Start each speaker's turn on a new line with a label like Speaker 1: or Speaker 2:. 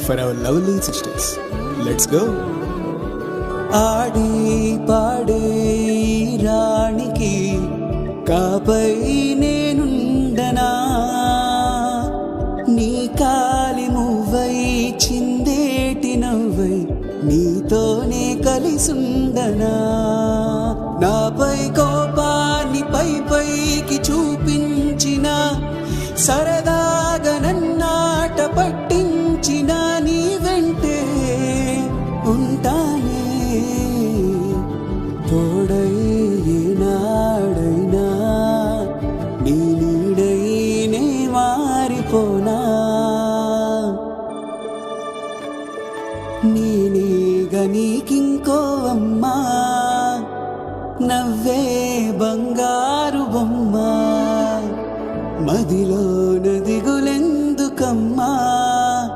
Speaker 1: for our lovely sisters. Let's go.
Speaker 2: ఆడి పాడే రాణికి కాపై నేనుండనా, నీ కాలి మువ్వై చిందేటి నవ్వై నీతోనే కలిసుండనా. నాపై కోపాన్ని పై పైకి చూపించిన, సరదాగా నన్నాట పట్టించిన, నీ వెంటే ఉంటానే తోడై ఏనాడైనా, నీ నీడైనే మారిపోనా. నేనేగా నీకింకో అమ్మా, నవ్వే బంగారు బొమ్మ, మదిలో